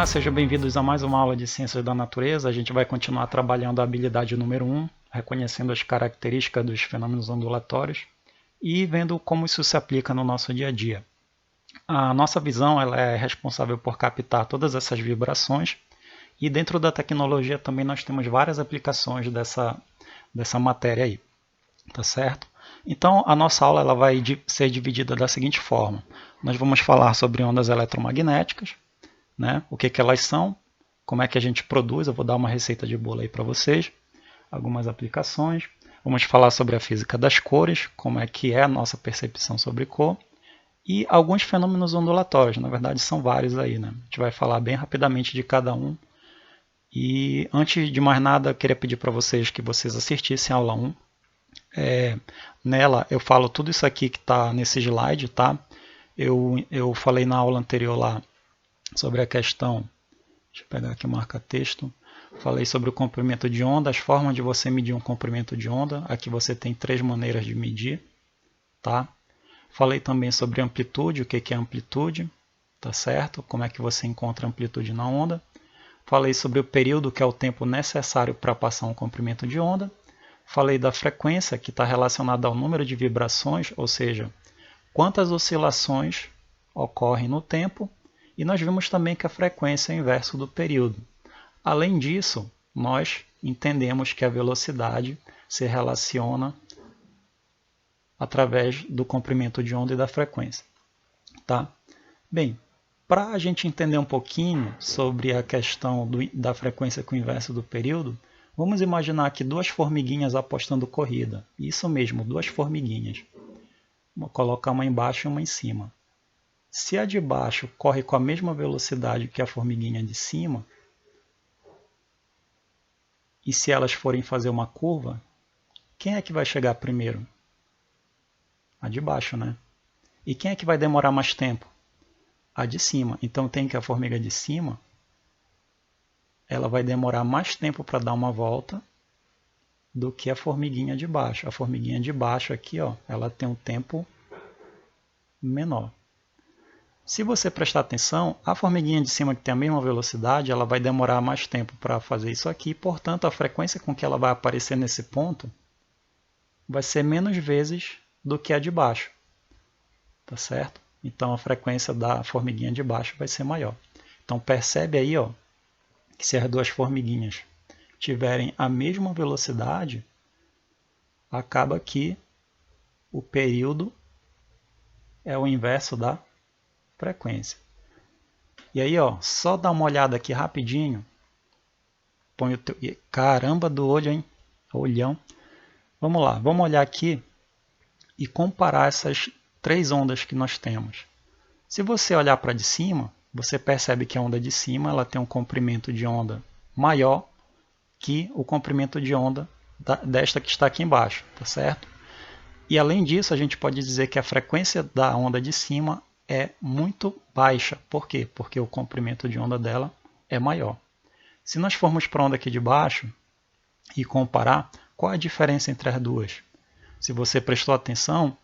sejam bem-vindos a mais uma aula de Ciências da Natureza. A gente vai continuar trabalhando a habilidade número 1, reconhecendo as características dos fenômenos ondulatórios e vendo como isso se aplica no nosso dia a dia. A nossa visão ela é responsável por captar todas essas vibrações e dentro da tecnologia também nós temos várias aplicações dessa matéria aí, tá certo? Então a nossa aula ela vai ser dividida da seguinte forma. Nós vamos falar sobre ondas eletromagnéticas, né? O que elas são, como é que a gente produz, eu vou dar uma receita de bolo aí para vocês, algumas aplicações. Vamos falar sobre a física das cores, como é que é a nossa percepção sobre cor, e alguns fenômenos ondulatórios, na verdade são vários aí, né? A gente vai falar bem rapidamente de cada um. E antes de mais nada, eu queria pedir para vocês que vocês assistissem a aula 1. Nela eu falo tudo isso aqui que está nesse slide, tá? Eu falei na aula anterior lá sobre a questão, deixa eu pegar aqui o marca-texto, falei sobre o comprimento de onda, as formas de você medir um comprimento de onda, aqui você tem 3 maneiras de medir, tá? Falei também sobre amplitude, o que é amplitude, tá certo? Como é que você encontra amplitude na onda. Falei sobre o período, que é o tempo necessário para passar um comprimento de onda. Falei da frequência, que está relacionada ao número de vibrações, ou seja, quantas oscilações ocorrem no tempo. E nós vimos também que a frequência é o inverso do período. Além disso, nós entendemos que a velocidade se relaciona através do comprimento de onda e da frequência. Tá? Bem, para a gente entender um pouquinho sobre a questão da frequência com o inverso do período, vamos imaginar aqui 2 formiguinhas apostando corrida. Isso mesmo, 2 formiguinhas. Vou colocar uma embaixo e uma em cima. Se a de baixo corre com a mesma velocidade que a formiguinha de cima, e se elas forem fazer uma curva, quem é que vai chegar primeiro? A de baixo, né? E quem é que vai demorar mais tempo? A de cima. Então tem que a formiga de cima, ela vai demorar mais tempo para dar uma volta do que a formiguinha de baixo. A formiguinha de baixo aqui, ó, ela tem um tempo menor. Se você prestar atenção, a formiguinha de cima que tem a mesma velocidade, ela vai demorar mais tempo para fazer isso aqui, portanto a frequência com que ela vai aparecer nesse ponto vai ser menos vezes do que a de baixo, tá certo? Então a frequência da formiguinha de baixo vai ser maior. Então percebe aí, ó, que se as 2 formiguinhas tiverem a mesma velocidade, acaba que o período é o inverso da frequência. E aí, ó, só dá uma olhada aqui rapidinho. Põe o teu... Caramba do olho, hein? Olhão. Vamos lá, vamos olhar aqui e comparar essas 3 ondas que nós temos. Se você olhar para de cima, você percebe que a onda de cima ela tem um comprimento de onda maior que o comprimento de onda desta que está aqui embaixo, tá certo? E além disso, a gente pode dizer que a frequência da onda de cima é muito baixa. Por quê? Porque o comprimento de onda dela é maior. Se nós formos para a onda aqui de baixo e comparar, qual a diferença entre as duas? Se você prestou atenção,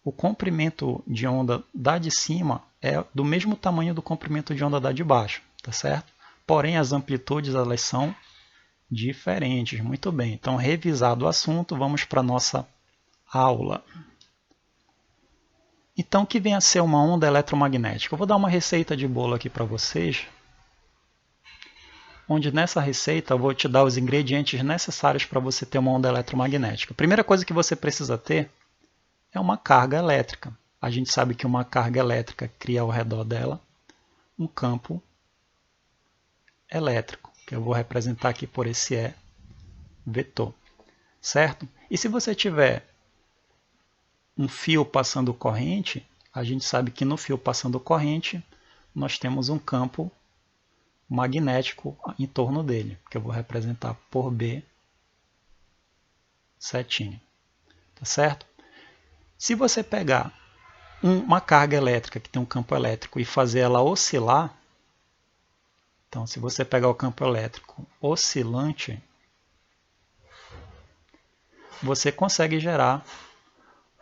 o comprimento de onda da de cima é do mesmo tamanho do comprimento de onda da de baixo, tá certo? Porém, as amplitudes elas são diferentes. Muito bem, então revisado o assunto, vamos para a nossa aula. Então, o que vem a ser uma onda eletromagnética? Eu vou dar uma receita de bolo aqui para vocês, onde nessa receita eu vou te dar os ingredientes necessários para você ter uma onda eletromagnética. A primeira coisa que você precisa ter é uma carga elétrica. A gente sabe que uma carga elétrica cria ao redor dela um campo elétrico, que eu vou representar aqui por esse E vetor, certo? E se você tiver um fio passando corrente, a gente sabe que no fio passando corrente nós temos um campo magnético em torno dele, que eu vou representar por B setinho, tá certo? Se você pegar uma carga elétrica que tem um campo elétrico e fazer ela oscilar, então se você pegar o campo elétrico oscilante, você consegue gerar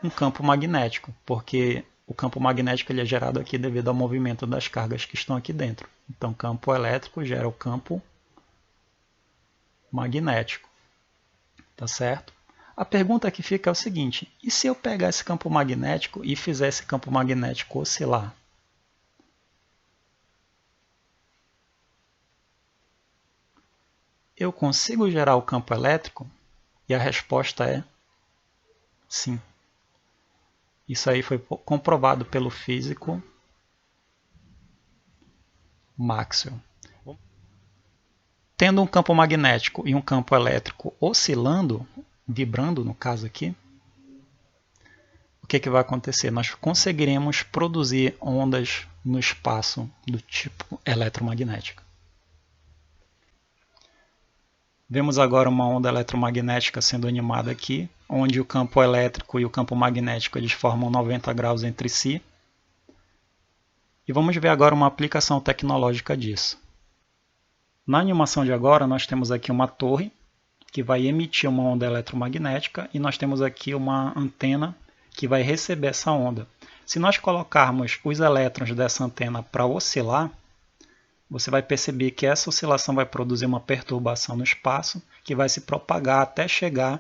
um campo magnético, porque o campo magnético ele é gerado aqui devido ao movimento das cargas que estão aqui dentro. Então, campo elétrico gera o campo magnético. Tá certo? A pergunta que fica é o seguinte: e se eu pegar esse campo magnético e fizer esse campo magnético oscilar? Eu consigo gerar o campo elétrico? E a resposta é sim. Isso aí foi comprovado pelo físico Maxwell. Tendo um campo magnético e um campo elétrico oscilando, vibrando no caso aqui, o que vai acontecer? Nós conseguiremos produzir ondas no espaço do tipo eletromagnética. Vemos agora uma onda eletromagnética sendo animada aqui, onde o campo elétrico e o campo magnético eles formam 90 graus entre si. E vamos ver agora uma aplicação tecnológica disso. Na animação de agora, nós temos aqui uma torre que vai emitir uma onda eletromagnética e nós temos aqui uma antena que vai receber essa onda. Se nós colocarmos os elétrons dessa antena para oscilar, você vai perceber que essa oscilação vai produzir uma perturbação no espaço que vai se propagar até chegar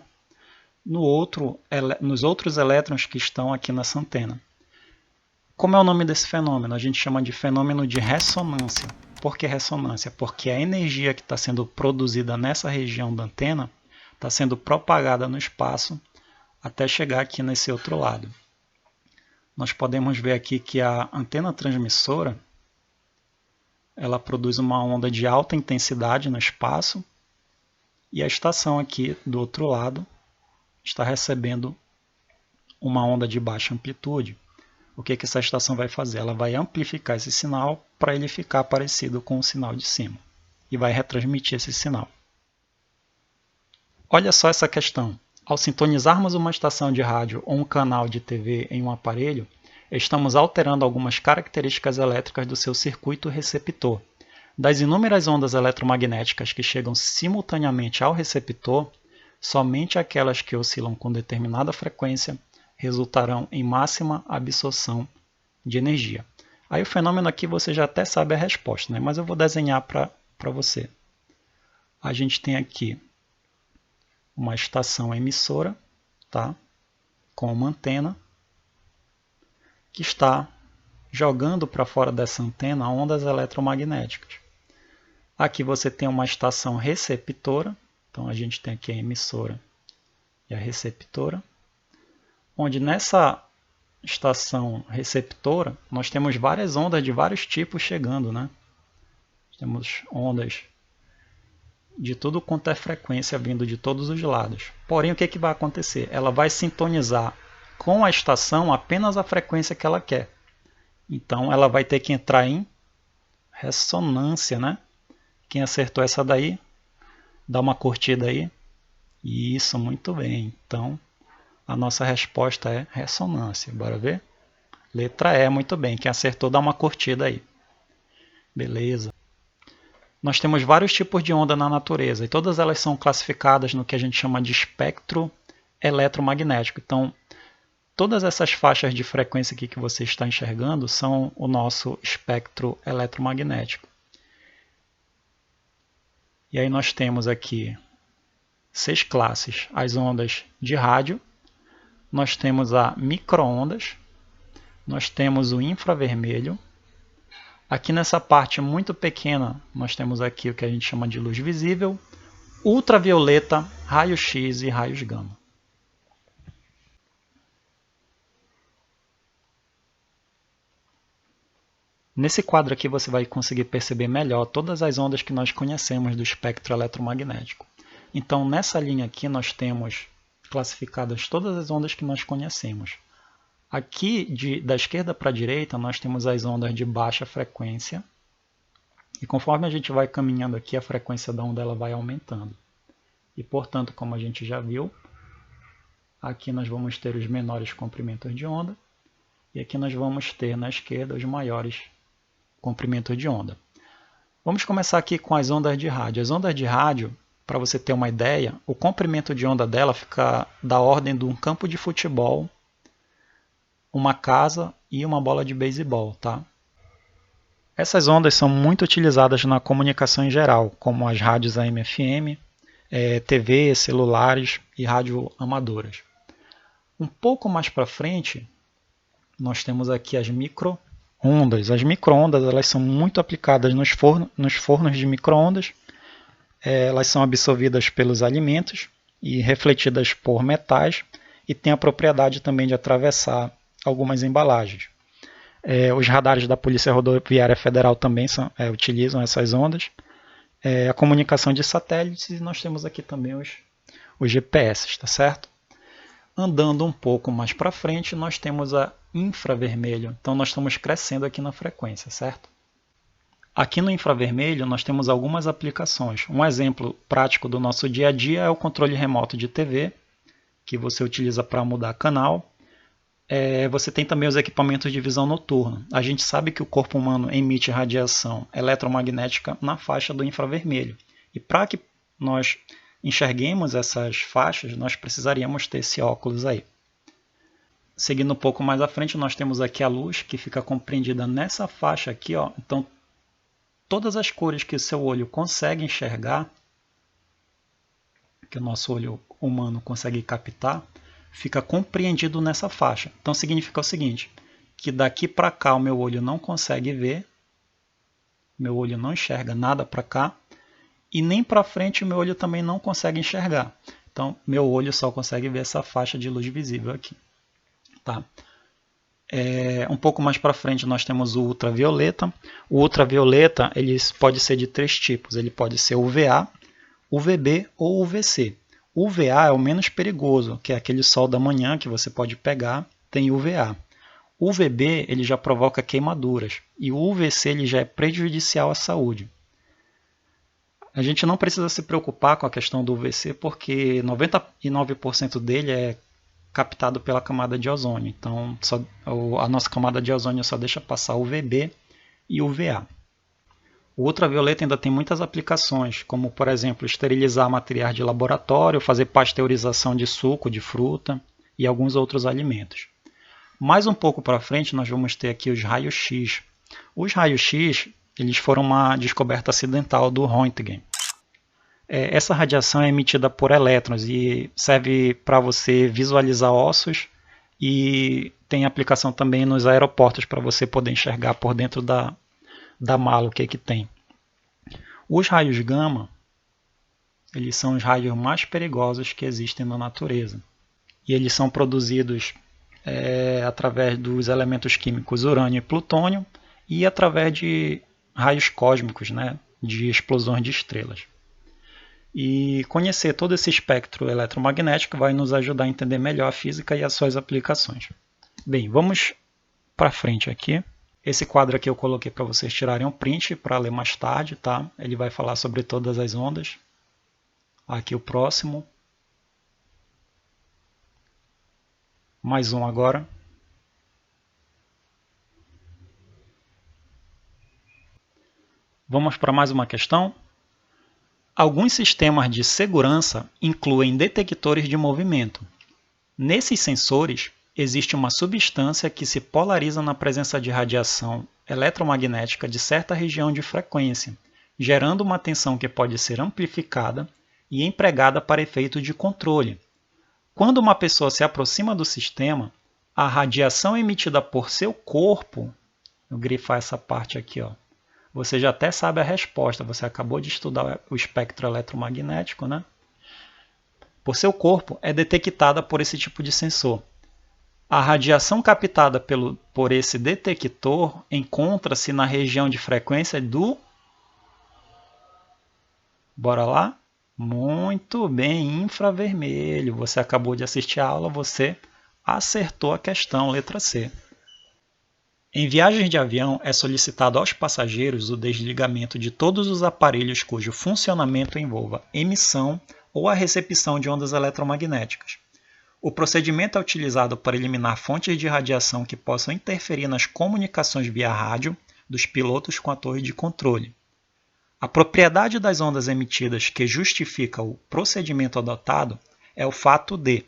nos outros elétrons que estão aqui nessa antena. Como é o nome desse fenômeno? A gente chama de fenômeno de ressonância. Por que ressonância? Porque a energia que está sendo produzida nessa região da antena está sendo propagada no espaço até chegar aqui nesse outro lado. Nós podemos ver aqui que a antena transmissora ela produz uma onda de alta intensidade no espaço e a estação aqui do outro lado está recebendo uma onda de baixa amplitude. O que essa estação vai fazer? Ela vai amplificar esse sinal para ele ficar parecido com o sinal de cima e vai retransmitir esse sinal. Olha só essa questão. Ao sintonizarmos uma estação de rádio ou um canal de TV em um aparelho, estamos alterando algumas características elétricas do seu circuito receptor. Das inúmeras ondas eletromagnéticas que chegam simultaneamente ao receptor, somente aquelas que oscilam com determinada frequência resultarão em máxima absorção de energia. Aí o fenômeno aqui você já até sabe a resposta, né? Mas eu vou desenhar para você. A gente tem aqui uma estação emissora, tá? Com uma antena que está jogando para fora dessa antena ondas eletromagnéticas. Aqui você tem uma estação receptora, então a gente tem aqui a emissora e a receptora, onde nessa estação receptora nós temos várias ondas de vários tipos chegando, né? Temos ondas de tudo quanto é frequência vindo de todos os lados. Porém, o que vai acontecer? Ela vai sintonizar com a estação apenas a frequência que ela quer. Então ela vai ter que entrar em ressonância, né? Quem acertou essa daí, dá uma curtida aí. Isso, muito bem. Então, a nossa resposta é ressonância. Bora ver? Letra E, muito bem. Quem acertou, dá uma curtida aí. Beleza. Nós temos vários tipos de onda na natureza e todas elas são classificadas no que a gente chama de espectro eletromagnético. Então, todas essas faixas de frequência aqui que você está enxergando são o nosso espectro eletromagnético. E aí nós temos aqui 6 classes. As ondas de rádio, nós temos a micro-ondas, nós temos o infravermelho. Aqui nessa parte muito pequena, nós temos aqui o que a gente chama de luz visível, ultravioleta, raio-x e raios gama. Nesse quadro aqui você vai conseguir perceber melhor todas as ondas que nós conhecemos do espectro eletromagnético. Então, nessa linha aqui nós temos classificadas todas as ondas que nós conhecemos. Aqui, da esquerda para a direita, nós temos as ondas de baixa frequência. E conforme a gente vai caminhando aqui, a frequência da onda ela vai aumentando. E, portanto, como a gente já viu, aqui nós vamos ter os menores comprimentos de onda. E aqui nós vamos ter, na esquerda, os maiores comprimentos de onda. Vamos começar aqui com as ondas de rádio. As ondas de rádio, para você ter uma ideia, o comprimento de onda dela fica da ordem de um campo de futebol uma casa e uma bola de beisebol, tá? Essas ondas são muito utilizadas na comunicação em geral, como as rádios AM/FM, TV, celulares e rádio amadoras. Um pouco mais para frente, nós temos aqui as micro-ondas. As micro-ondas elas são muito aplicadas nos fornos de micro-ondas. Elas são absorvidas pelos alimentos e refletidas por metais e têm a propriedade também de atravessar algumas embalagens. Os radares da Polícia Rodoviária Federal também utilizam essas ondas. A comunicação de satélites e nós temos aqui também os GPS, tá certo? Andando um pouco mais para frente, nós temos a infravermelho. Então nós estamos crescendo aqui na frequência, certo? Aqui no infravermelho nós temos algumas aplicações. Um exemplo prático do nosso dia a dia é o controle remoto de TV, que você utiliza para mudar canal. Você tem também os equipamentos de visão noturna. A gente sabe que o corpo humano emite radiação eletromagnética na faixa do infravermelho. E para que nós enxerguemos essas faixas, nós precisaríamos ter esse óculos aí. Seguindo um pouco mais à frente, nós temos aqui a luz, que fica compreendida nessa faixa aqui, ó. Então, todas as cores que o seu olho consegue enxergar, que o nosso olho humano consegue captar, fica compreendido nessa faixa. Então significa o seguinte, que daqui para cá o meu olho não consegue ver, meu olho não enxerga nada para cá, e nem para frente o meu olho também não consegue enxergar. Então meu olho só consegue ver essa faixa de luz visível aqui. Tá? Um pouco mais para frente nós temos o ultravioleta. O ultravioleta ele pode ser de 3 tipos. Ele pode ser UVA, UVB ou UVC. O UVA é o menos perigoso, que é aquele sol da manhã que você pode pegar, tem UVA. O UVB ele já provoca queimaduras e o UVC ele já é prejudicial à saúde. A gente não precisa se preocupar com a questão do UVC porque 99% dele é captado pela camada de ozônio. Então a nossa camada de ozônio só deixa passar o UVB e o UVA. O ultravioleta ainda tem muitas aplicações, como por exemplo esterilizar materiais de laboratório, fazer pasteurização de suco, de fruta e alguns outros alimentos. Mais um pouco para frente nós vamos ter aqui os raios-x. Os raios-x eles foram uma descoberta acidental do Röntgen. Essa radiação é emitida por elétrons e serve para você visualizar ossos e tem aplicação também nos aeroportos para você poder enxergar por dentro da mala o que tem. Os raios gama, eles são os raios mais perigosos que existem na natureza. E eles são produzidos através dos elementos químicos urânio e plutônio e através de raios cósmicos, né, de explosões de estrelas. E conhecer todo esse espectro eletromagnético vai nos ajudar a entender melhor a física e as suas aplicações. Bem, vamos para frente aqui. Esse quadro aqui eu coloquei para vocês tirarem um print para ler mais tarde, tá? Ele vai falar sobre todas as ondas. Aqui o próximo. Mais um agora. Vamos para mais uma questão. Alguns sistemas de segurança incluem detectores de movimento. Nesses sensores, existe uma substância que se polariza na presença de radiação eletromagnética de certa região de frequência, gerando uma tensão que pode ser amplificada e empregada para efeito de controle. Quando uma pessoa se aproxima do sistema, a radiação emitida por seu corpo, vou grifar essa parte aqui, ó, você já até sabe a resposta, você acabou de estudar o espectro eletromagnético, né? Por seu corpo é detectada por esse tipo de sensor. A radiação captada por esse detector encontra-se na região de frequência do... Bora lá? Muito bem, infravermelho. Você acabou de assistir a aula, você acertou a questão, letra C. Em viagens de avião, é solicitado aos passageiros o desligamento de todos os aparelhos cujo funcionamento envolva emissão ou a recepção de ondas eletromagnéticas. O procedimento é utilizado para eliminar fontes de radiação que possam interferir nas comunicações via rádio dos pilotos com a torre de controle. A propriedade das ondas emitidas que justifica o procedimento adotado é o fato de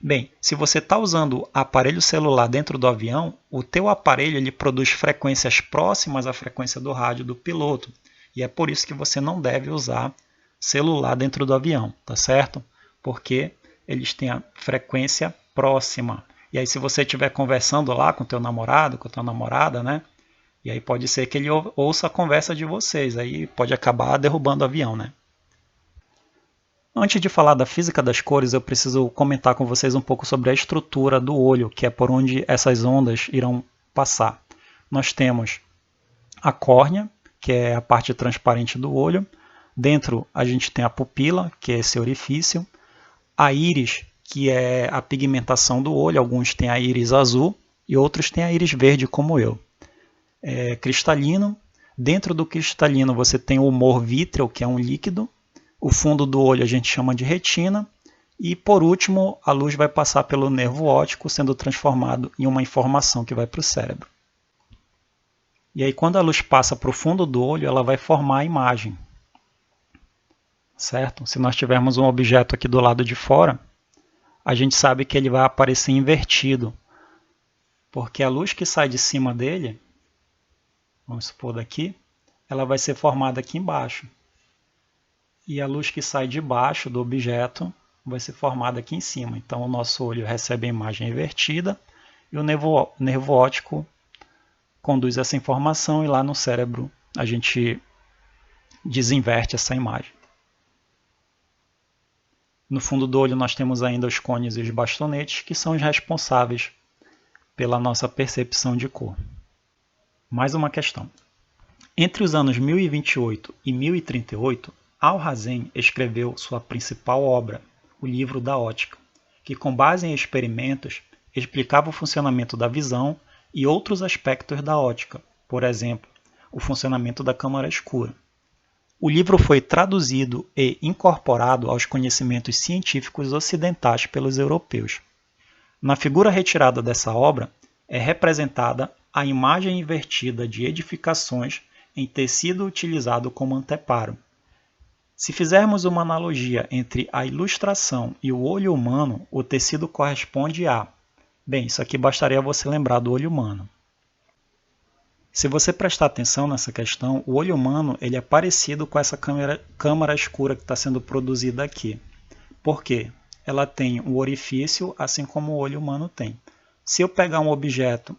Bem, se você está usando aparelho celular dentro do avião, o teu aparelho ele produz frequências próximas à frequência do rádio do piloto. E é por isso que você não deve usar celular dentro do avião, tá certo? Porque eles têm a frequência próxima. E aí se você estiver conversando lá com o teu namorado, com a tua namorada, né? E aí pode ser que ele ouça a conversa de vocês, aí pode acabar derrubando o avião, né? Antes de falar da física das cores, eu preciso comentar com vocês um pouco sobre a estrutura do olho, que é por onde essas ondas irão passar. Nós temos a córnea, que é a parte transparente do olho. Dentro a gente tem a pupila, que é esse orifício. A íris, que é a pigmentação do olho. Alguns têm a íris azul e outros têm a íris verde, como eu. É cristalino. Dentro do cristalino você tem o humor vítreo, que é um líquido. O fundo do olho a gente chama de retina. E por último, a luz vai passar pelo nervo óptico, sendo transformado em uma informação que vai para o cérebro. E aí quando a luz passa para o fundo do olho, ela vai formar a imagem. Certo? Se nós tivermos um objeto aqui do lado de fora, a gente sabe que ele vai aparecer invertido. Porque a luz que sai de cima dele, vamos supor daqui, ela vai ser formada aqui embaixo. E a luz que sai de baixo do objeto vai ser formada aqui em cima. Então o nosso olho recebe a imagem invertida e o nervo óptico conduz essa informação e lá no cérebro a gente desinverte essa imagem. No fundo do olho nós temos ainda os cônios e os bastonetes, que são os responsáveis pela nossa percepção de cor. Mais uma questão. Entre os anos 1028 e 1038, Alhazen escreveu sua principal obra, o Livro da Ótica, que com base em experimentos explicava o funcionamento da visão e outros aspectos da ótica, por exemplo, o funcionamento da câmara escura. O livro foi traduzido e incorporado aos conhecimentos científicos ocidentais pelos europeus. Na figura retirada dessa obra é representada a imagem invertida de edificações em tecido utilizado como anteparo. Se fizermos uma analogia entre a ilustração e o olho humano, o tecido corresponde a... Bem, isso aqui bastaria você lembrar do olho humano. Se você prestar atenção nessa questão, o olho humano ele é parecido com essa câmara escura que está sendo produzida aqui. Por quê? Ela tem um orifício, assim como o olho humano tem. Se eu pegar um objeto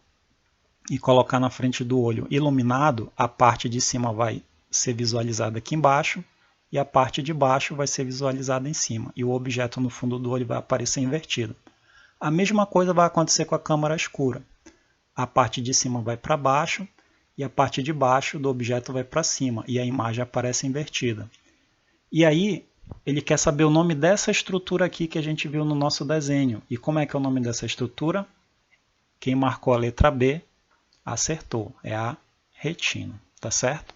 e colocar na frente do olho iluminado, a parte de cima vai ser visualizada aqui embaixo e a parte de baixo vai ser visualizada em cima. E o objeto no fundo do olho vai aparecer invertido. A mesma coisa vai acontecer com a câmara escura. A parte de cima vai para baixo e a parte de baixo do objeto vai para cima e a imagem aparece invertida. E aí ele quer saber o nome dessa estrutura aqui que a gente viu no nosso desenho. E como é que é o nome dessa estrutura? Quem marcou a letra B acertou, é a retina, tá certo?